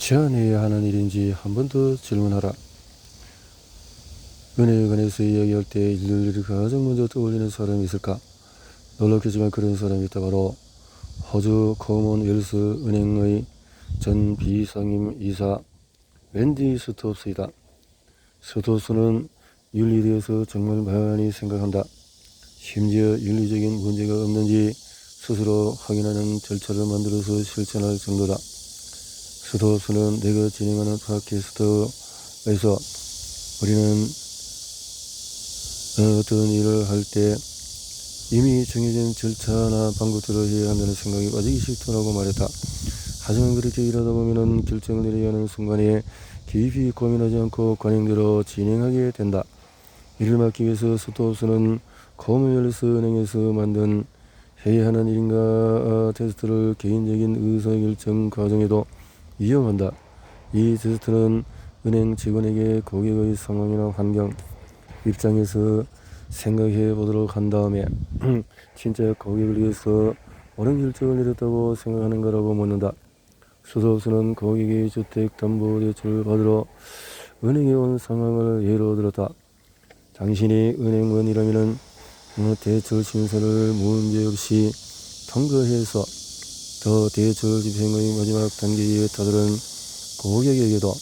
제안해야 하는 일인지 한 번 더 질문하라. 은혜에 관해서 이야기할 때 일일이 가장 먼저 떠올리는 사람이 있을까? 놀랍겠지만 그런 사람이 있다. 바로 호주 커먼웰스 은행의 전 비상임 이사 웬디 스톱스이다. 스톱스는 윤리에 대해서 정말 많이 생각한다. 심지어 윤리적인 문제가 없는지 스스로 확인하는 절차를 만들어서 실천할 정도다. 스톱스는 내가 진행하는 팟캐스트에서 우리는 어떤 일을 할 때 이미 정해진 절차나 방법대로 해야 한다는 생각이 빠지기 싫더라고 말했다. 하지만 그렇게 일하다 보면 결정을 내려야 하는 순간에 깊이 고민하지 않고 관행대로 진행하게 된다. 이를 막기 위해서 스톱스는 커먼웰스 은행에서 만든 해야 하는 일인가 테스트를 개인적인 의사결정 과정에도 이용한다. 이 테스트는 은행 직원에게 고객의 상황이나 환경, 입장에서 생각해 보도록 한 다음에 진짜 고객을 위해서 옳은 결정을 내렸다고 생각하는 거라고 묻는다. 스톱스는 고객이 주택담보대출을 받으러 은행에 온 상황을 예로 들었다. 당신이 은행원이라면 대출 심사를 문제없이 통과해서 더 대출 집행의 마지막 단계에 다다른 고객에게도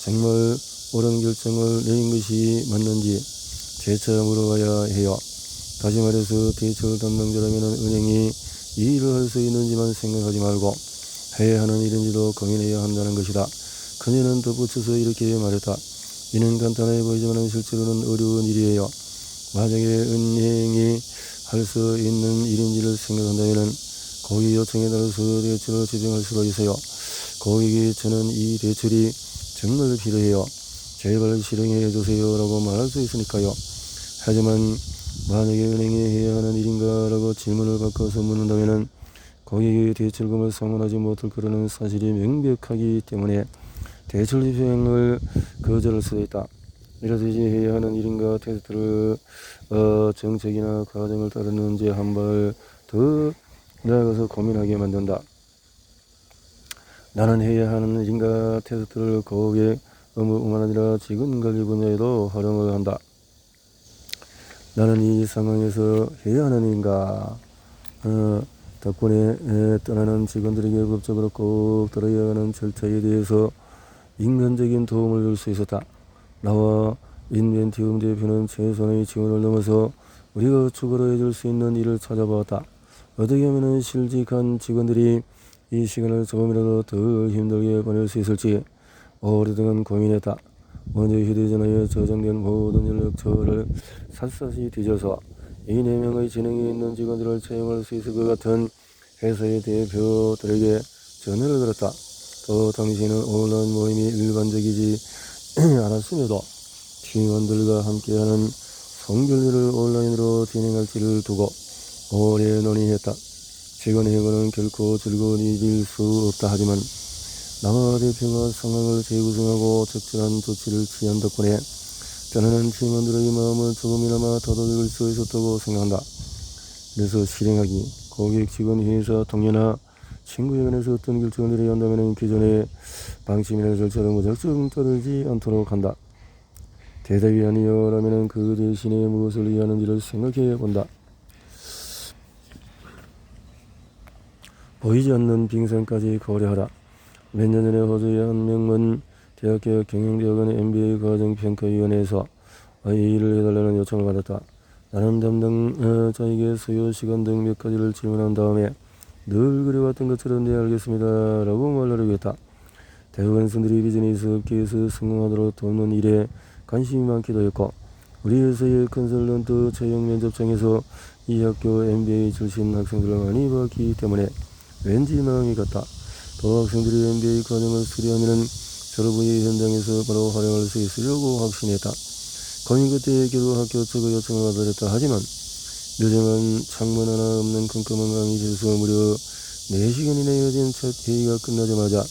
정말 옳은 결정을 내린 것이 맞는지 재차 물어봐야 해요. 다시 말해서 대출 담당자라면 은행이 이 일을 할 수 있는지만 생각하지 말고 해야 하는 일인지도 고민해야 한다는 것이다. 그녀는 덧붙여서 이렇게 말했다. 이는 간단해 보이지만 실제로는 어려운 일이에요. 만약에 은행이 할 수 있는 일인지를 생각한다면 고객 요청에 따라서 대출을 집행할 수가 있어요. 고객이 저는 이 대출이 정말 필요해요. 제발 실행해 주세요 라고 말할 수 있으니까요. 하지만 만약에 은행이 해야 하는 일인가 라고 질문을 바꿔서 묻는다면 고객이 대출금을 상환하지 못할 거라는 사실이 명백하기 때문에 대출 집행을 거절할 수도 있다. 이러듯이 해야 하는 일인가 테스트를 정책이나 과정을 따르는지 한 발 더 나아가서 고민하게 만든다. 나는 해야 하는 일인가 테스트를 고객 업무뿐만 아니라 직원관리 분야에도 활용을 한다. 나는 이 상황에서 해야 하는 일인가 덕분에 떠나는 직원들에게 법적으로 꼭 들어야 하는 절차에 대해서 인간적인 도움을 줄 수 있었다. 나와 인벤티움 대표는 최선의 지원을 넘어서 우리가 추가로 해줄 수 있는 일을 찾아보았다. 어떻게 하면 실직한 직원들이 이 시간을 조금이라도 덜 힘들게 보낼 수 있을지 오랫동안 고민했다. 먼저 휴대전화에 저장된 모든 연락처를 샅샅이 뒤져서 이 4명의 지능이 있는 직원들을 채용할 수 있을 것 같은 회사의 대표들에게 전화를 걸었다. 또 당시에는 온라인 모임이 일반적이지 않았음에도 팀원들과 함께하는 성별일을 온라인으로 진행할지를 두고 오래 논의했다. 직원 해고는 결코 즐거운 일일 수 없다 하지만 남아 대표가 상황을 재구성하고 적절한 조치를 취한 덕분에 떠나는 팀원들의 마음을 조금이나마 더듬을 수 있었다고 생각한다. 그래서 실행하기, 고객, 직원, 회사, 동료나 친구에 관해서 어떤 결정을 내려야 한다면 기존의 방침이나 절차를 무작정 따르지 않도록 한다. 대답이 아니요 라면 그 대신에 무엇을 의하는지를 생각해 본다. 보이지 않는 빙산까지 고려하라. 몇 년 전에 호주의 한 명문 대학교 경영대학원 MBA 과정평가위원회에서 이 일을 해달라는 요청을 받았다. 나는 담당자에게 수요 시간 등 몇 가지를 질문한 다음에 늘 그래왔던 것처럼 네 알겠습니다 라고 말하려고 했다. 대부분 분들이 비즈니스 업계에서 성공하도록 돕는 일에 관심이 많기도 했고 우리 회사의 컨설턴트 채용 면접장에서 이 학교 MBA 출신 학생들을 많이 봤기 때문에 왠지 마음이 같다. 또 학생들이 MBA 과정을 수료하면 졸업 후의 현장에서 바로 활용할 수 있으려고 확신했다. 고민 끝에 결국 학교 측의 요청을 받아들였다. 하지만 늦으면 창문 하나 없는 컴컴한 강의실에서 무려 4시간이나 이어진 첫 회의가 끝나자마자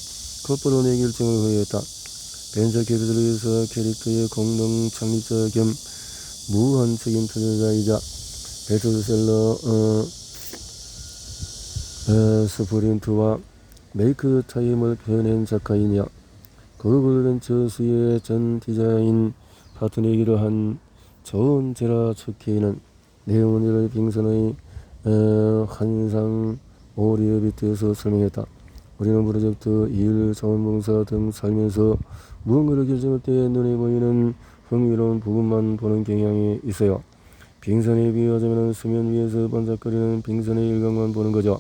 곧바로 내 결정을 후회했다. 벤처 캐피털 캐릭터의 공동 창립자 겸 무한 책임 투자자이자 베스트셀러 스프린트와 메이크 타임을 표현한 작가이며 거글벤처스의 전 디자인 파트너이기도 한 존 제라츠키는 내용을 빙선의 환상 오리에 빗대어서 설명했다. 우리는 프로젝트 일, 자원봉사 등 살면서 무언가를 결정할 때 눈에 보이는 흥미로운 부분만 보는 경향이 있어요. 빙산에 비유하자면 수면 위에서 반짝거리는 빙산의 일각만 보는 거죠.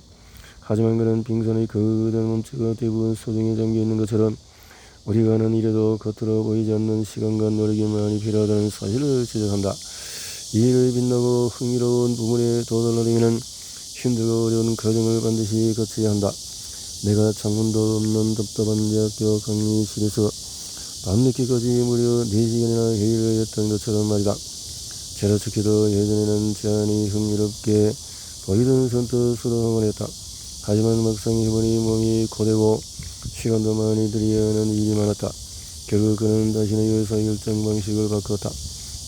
하지만 그는 빙산의 거대한 몸체가 대부분 소중히 잠겨있는 것처럼 우리가 하는 일에도 겉으로 보이지 않는 시간과 노력이 많이 필요하다는 사실을 지적한다. 이 일을 빛나고 흥미로운 부분에 도달하려면 힘들고 어려운 과정을 반드시 거쳐야 한다. 내가 창문도 없는 답답한 대학교 강의실에서 밤늦게까지 무려 4시간이나 회의를 했던 것처럼 말이다. 제라츠키도 예전에는 제안이 흥미롭게 보이던 선뜻 수락을 했다. 하지만 막상 해보니 몸이 고되고 시간도 많이 들여야 하는 일이 많았다. 결국 그는 자신의 의사결정 방식을 바꿨다.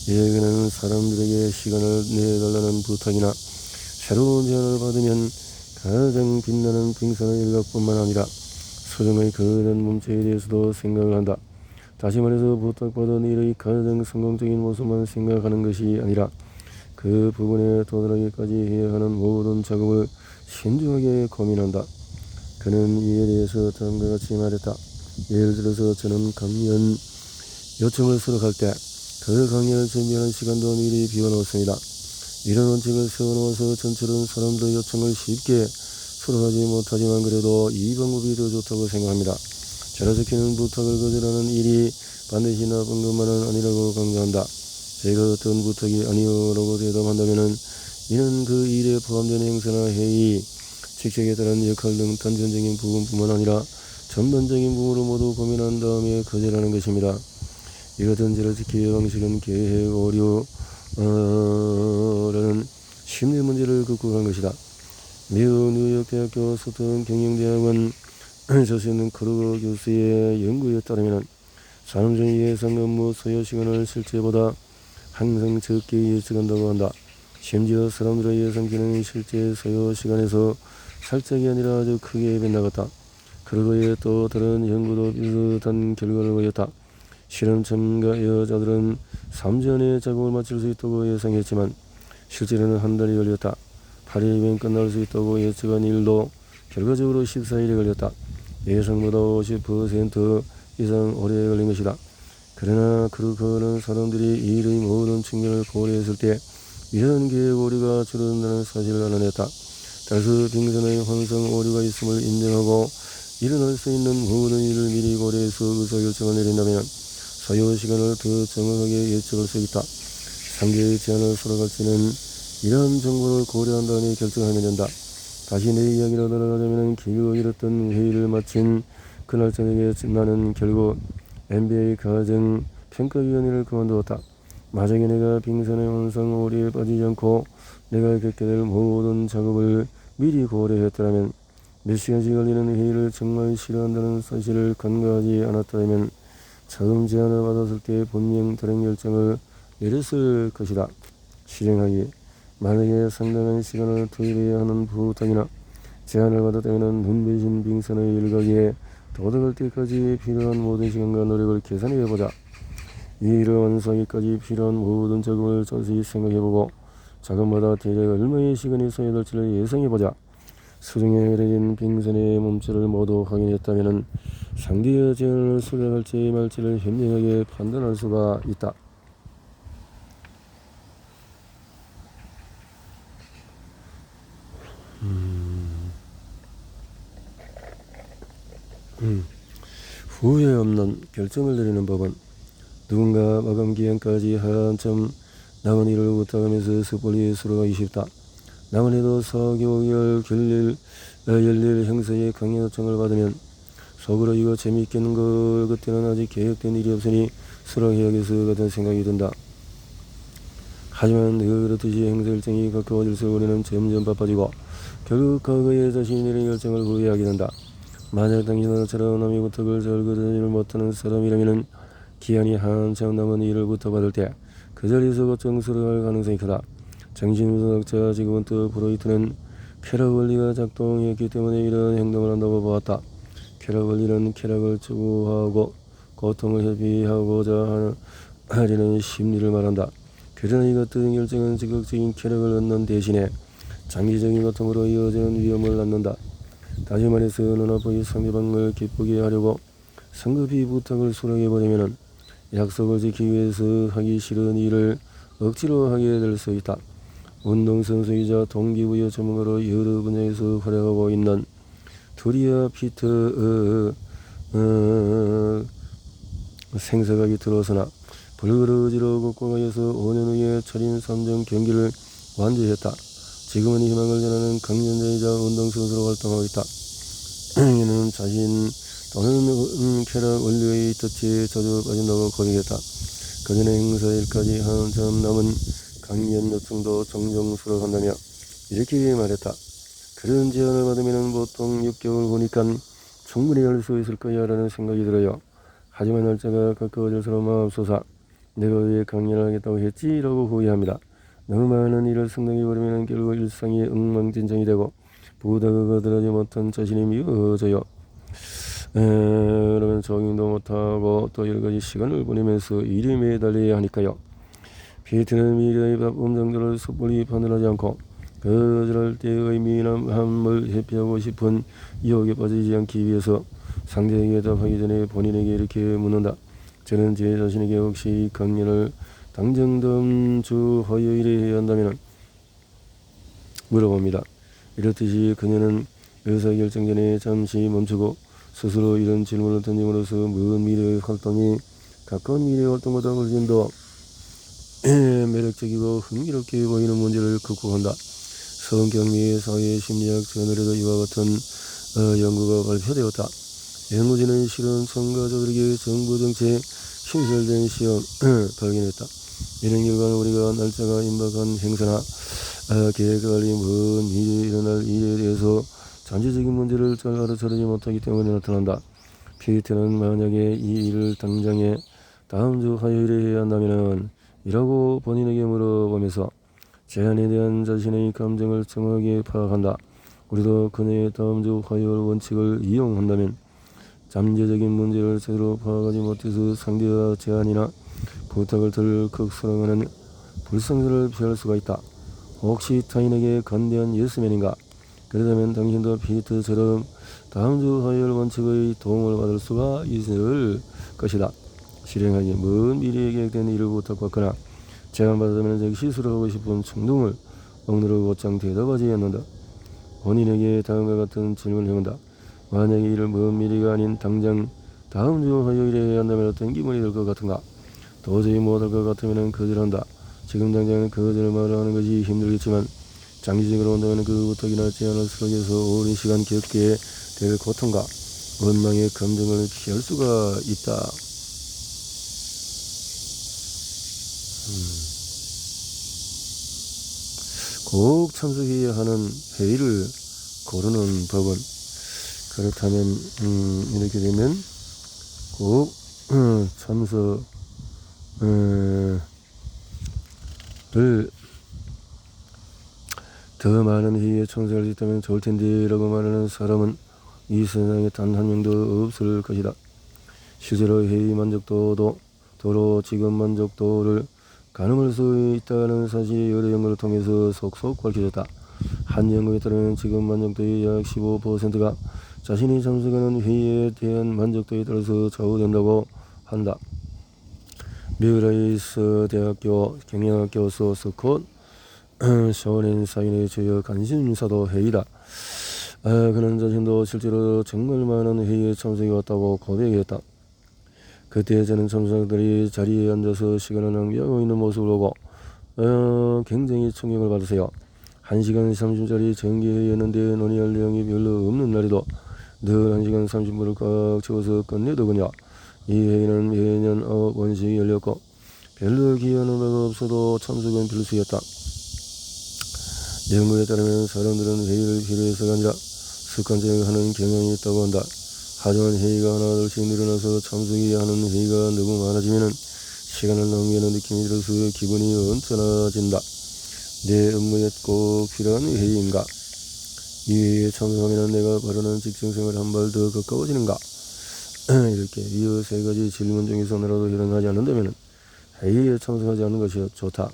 이제 그는 사람들에게 시간을 내달라는 부탁이나 새로운 제안을 받으면 가장 빛나는 빙산의 일각뿐만 아니라 소정의 거대한 몸체에 대해서도 생각을 한다. 다시 말해서 부탁받은 일의 가장 성공적인 모습만 생각하는 것이 아니라 그 부분에 도달하기까지 해야 하는 모든 작업을 신중하게 고민한다. 그는 이에 대해서 다음과 같이 말했다. 예를 들어서 저는 강연 요청을 수락할 때 그 강연을 준비하는 시간도 미리 비워놓습니다. 이런 원칙을 세워놓아서 전철은 사람들의 요청을 쉽게 수락하지 못하지만 그래도 이 방법이 더 좋다고 생각합니다. 제라츠키는 부탁을 거절하는 일이 반드시 나쁜 것만은 아니라고 강조한다. 제가 어떤 부탁이 아니요라고 대답한다면 이는 그 일에 포함된 행사나 회의, 직책에 따른 역할 등 단편적인 부분뿐만 아니라 전반적인 부분으로 모두 고민한 다음에 거절하는 것입니다. 이 같은 제라츠키의 방식은 계획 오류라는 심리 문제를 극복한 것이다. 미국 뉴욕 대학교 소통 경영대학원 저수있는 크루거 교수의 연구에 따르면 사람 중의 예상 근무 소요 시간을 실제보다 항상 적게 예측한다고 한다. 심지어 사람들의 예상 기능이 실제 소요 시간에서 살짝이 아니라 아주 크게 빗나갔다. 크루거의 또 다른 연구도 비슷한 결과를 보였다. 실험 참가자들은 3주 안에 작업을 마칠 수 있다고 예상했지만 실제로는 한 달이 걸렸다. 8일이면 끝날 수 있다고 예측한 일도 결과적으로 14일이 걸렸다. 예상보다 50% 이상 오래 걸린 것이다. 그러나 크루거는 사람들이 이 일의 모든 측면을 고려했을 때 이런 계획 오류가 줄어든다는 사실을 알아냈다. 따라서 빙산의 환상 오류가 있음을 인정하고 일어날 수 있는 모든 일을 미리 고려해서 의사결정을 내린다면 소요 시간을 더 정확하게 예측할 수 있다. 상대의 제안을 수락할지는 이러한 정보를 고려한 다음에 결정하면 된다. 다시 내 이야기로 돌아가자면 길고 길었던 회의를 마친 그날 저녁에 나는 결국 MBA 가정 평가위원회를 그만두었다. 만약에 내가 빙산의 환상 오류에 빠지지 않고 내가 겪게 될 모든 작업을 미리 고려했더라면 몇 시간씩 걸리는 회의를 정말 싫어한다는 사실을 간과하지 않았다면 처음 제안을 받았을 때 분명 다른 결정을 내렸을 것이다. 실행하기. 만약에 상당한 시간을 투입해야 하는 부탁이나 제안을 받았다면 눈부신 빙산의 일각에 도달할 때까지 필요한 모든 시간과 노력을 계산해보자. 이 일을 완수하기까지 필요한 모든 작업을 자세히 생각해보고 작업마다 대략 얼마의 시간이 소요될지를 예상해보자. 수중에 내린 빙산의 몸체를 모두 확인했다면 상대의 제안을 수락할지 말지를 현명하게 판단할 수가 있다. 후회 없는 결정을 내리는 법은 누군가 마감 기한까지 한참 남은 일을 부탁하면서 섣불리 수락하기 쉽다. 남은 해도 4개월 열릴 행사에 강연 요청을 받으면 속으로 이거 재미있겠는 걸 그때는 아직 계획된 일이 없으니 수락해야겠어 같은 생각이 든다. 하지만 늘 그렇듯이 행사 일정이 가까워질수록 우리는 점점 바빠지고 결국 과거에 자신이 내린 결정을 후회하게 된다. 만약 당신은 저처럼 남의 부탁을 잘 거절하지를 못하는 사람이라면 기한이 한참 남은 일을 부탁받을 때 그 자리에서 곧장 수락할 가능성이 크다. 정신분석자 지금부터 프로이트는 쾌락 원리가 작동했기 때문에 이런 행동을 한다고 보았다. 쾌락 원리는 쾌락을 추구하고 고통을 회피하고자 하려는 심리를 말한다. 그러나 이 같은 결정은 즉각적인 쾌락을 얻는 대신에 장기적인 고통으로 이어지는 위험을 낳는다. 다시 말해서 눈앞의 상대방을 기쁘게 하려고 성급히 부탁을 수락해버리면 약속을 지키기 위해서 하기 싫은 일을 억지로 하게 될 수 있다. 운동선수이자 동기부여 전문가로 여러 분야에서 활약하고 있는 드리아 피터 생사가 깃들어서나 불그러지러 국가에서 5년 후에 철인 3전 경기를 완주했다. 지금은 희망을 전하는 강연자이자 운동선수로 활동하고 있다. 이는 자신 또는 쾌락 원료의 덫에 자주 빠진다고 고백했다. 그전의 행사일까지 한참 남은 강연 요청도 종종 수락한다며 이렇게 말했다. 그런 제안을 받으면 보통 6개월 후니까 충분히 할 수 있을 거야 라는 생각이 들어요. 하지만 날짜가 가까워질수록 마음속사 내가 왜 강연을 하겠다고 했지? 라고 후회합니다. 너무 많은 일을 승낙해버리면 결국 일상이 엉망진창이 되고 부다가 들어지 못한 자신이 미워져요. 그러면 적응도 못하고 또 여러가지 시간을 보내면서 일에 매달려야 하니까요. 피트는 미래의 바쁨 정도를 섣불리 판단하지 않고 그럴 때의 미남함을 회피하고 싶은 유혹에 빠지지 않기 위해서 상대에게 답하기 전에 본인에게 이렇게 묻는다. 저는 제 자신에게 혹시 강연을 당장 다음 주 화요일에 해야 한다면 물어봅니다. 이렇듯이 그녀는 의사결정 전에 잠시 멈추고 스스로 이런 질문을 던짐으로써 먼 미래의 활동이 가까운 미래의 활동보다 훨씬 더 매력적이고 흥미롭게 보이는 문제를 극복한다. 성경미의 사회심리학 저널에도 이와 같은 연구가 발표되었다. 연구진은 실은 참가자들에게 정부 정책 신설된 시험 발견했다. 이런 결과는 우리가 날짜가 임박한 행사나 계획관리 먼 미래에 일어날 일에 대해서 전체적인 문제를 잘 알아차리지 못하기 때문에 나타난다. 피트는 만약에 이 일을 당장에 다음 주 화요일에 해야 한다면 이라고 본인에게 물어보면서 제안에 대한 자신의 감정을 정확하게 파악한다. 우리도 그녀의 다음 주 화요일 원칙을 이용한다면 잠재적인 문제를 제대로 파악하지 못해서 상대와 제안이나 부탁을 덜컥 수락하는 불상사를 피할 수가 있다. 혹시 타인에게 관대한 예스맨인가? 그러다면 당신도 피트처럼 다음 주 화요일 원칙의 도움을 받을 수가 있을 것이다. 실행하기 먼 미래에 계획된 일을 부탁받거나 제안받으면 즉시 수락하고 싶은 충동을 억누르고 곧장 대답하지 않는다. 본인에게 다음과 같은 질문을 해본다. 만약에 이를 먼 미래가 아닌 당장 다음 주 화요일에 해야 한다면 어떤 기분이 들 것 같은가? 도저히 못할 것 같으면 거절한다. 지금 당장 거절을 말하는 것이 힘들겠지만 장기적으로 온다면 그 부탁이나 제안을 수락해서 오랜 시간 겪게 될 고통과 원망의 감정을 피할 수가 있다. 꼭 참석해야 하는 회의를 고르는 법은 그렇다면 이렇게 되면 꼭 참석을 더 많은 회의에 참석할 수 있다면 좋을 텐데 라고 말하는 사람은 이 세상에 단 한 명도 없을 것이다. 실제로 회의 만족도도 도로 직업 만족도를 가늠할 수 있다는 사실이 여러 연구를 통해서 속속 밝혀졌다. 한 연구에 따르면 직업 만족도의 약 15%가 자신이 참석하는 회의에 대한 만족도에 따라서 좌우된다고 한다. 미라이스 대학교 경영학교 소스콧 쇼넨 사인의 주요 관심사도 회의다. 그는 자신도 실제로 정말 많은 회의에 참석해 왔다고 고백했다. 그때 저는 참석자들이 자리에 앉아서 시간을 낭비하고 있는 모습을 보고 굉장히 충격을 받으세요. 1시간 30분짜리 정기회의였는데 논의할 내용이 별로 없는 날에도 늘 1시간 30분을 꽉 채워서 끝내더군요. 이 회의는 매년 9번씩 열렸고 별로 기여하는 바가 없어도 참석은 필수였다. 연구에 따르면 사람들은 회의를 필요해서가 아니라 습관적으로 하는 경향이 있다고 한다. 하지만 회의가 하나둘씩 늘어나서 참석해야 하는 회의가 너무 많아지면 시간을 낭비하는 느낌이 들어서 기분이 언짢아진다. 내 업무에 꼭 필요한 회의인가? 이 회의에 참석하면 내가 바라는 직장생활 한 발 더 가까워지는가? 이렇게 이 세 가지 질문 중에서 하나라도 해당하지 않는다면 회의에 참석하지 않는 것이 좋다.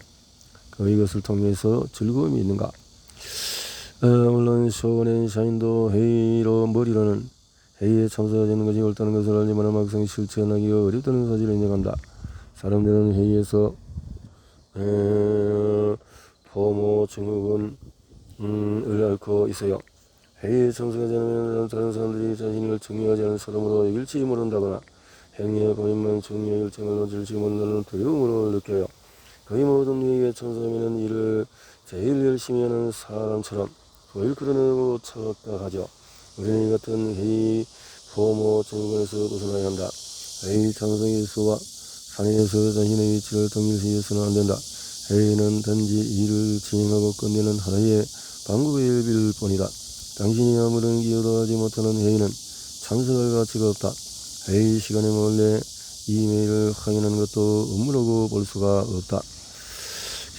이것을 통해서 즐거움이 있는가? 물론 쇼낸 샤인도 회의로 머리로는 회의에 참석하지 않는 것이 옳다는 것을 알지만 막상 실천하기가 어렵다는 사실을 인정한다. 사람들은 회의에서 포모 증후군 을 앓고 있어요. 회의에 참석하지 않으면 다른 사람들이 자신을 중요하지 않은 사람으로 여길지 모른다거나 행위의 본인만 중요의 일정을 놓칠지 모른다는 두려움으로 느껴요. 거의 모든 회의에 참석하면 일을 제일 열심히 하는 사람처럼 거의 그러고 착각하죠. 우리는 이 같은 회의 포모 증후군에서 벗어나야 한다. 회의 참석에서와 상해에서 자신의 위치를 동일시해서는 안 된다. 회의는 단지 일을 진행하고 끝내는 하나의 방법의 일일 뿐이다. 당신이 아무런 기여도 하지 못하는 회의는 참석할 가치가 없다. 회의 시간에 몰래 이메일을 확인하는 것도 업무라고 볼 수가 없다.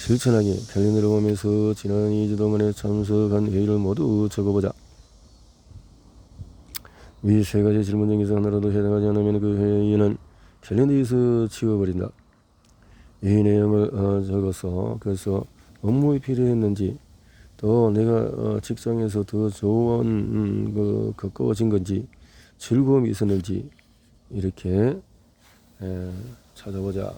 실천하기. 캘린더를 보면서 지난 2주 동안에 참석한 회의를 모두 적어보자. 위 세 가지 질문 중에서 하나라도 해당하지 않으면 그 회의는 캘린더에서 지워버린다. 이 내용을 적어서 그래서 업무에 필요했는지 또 내가 직장에서 더 좋은 가까워진 건지 즐거움이 있었는지 이렇게 찾아보자.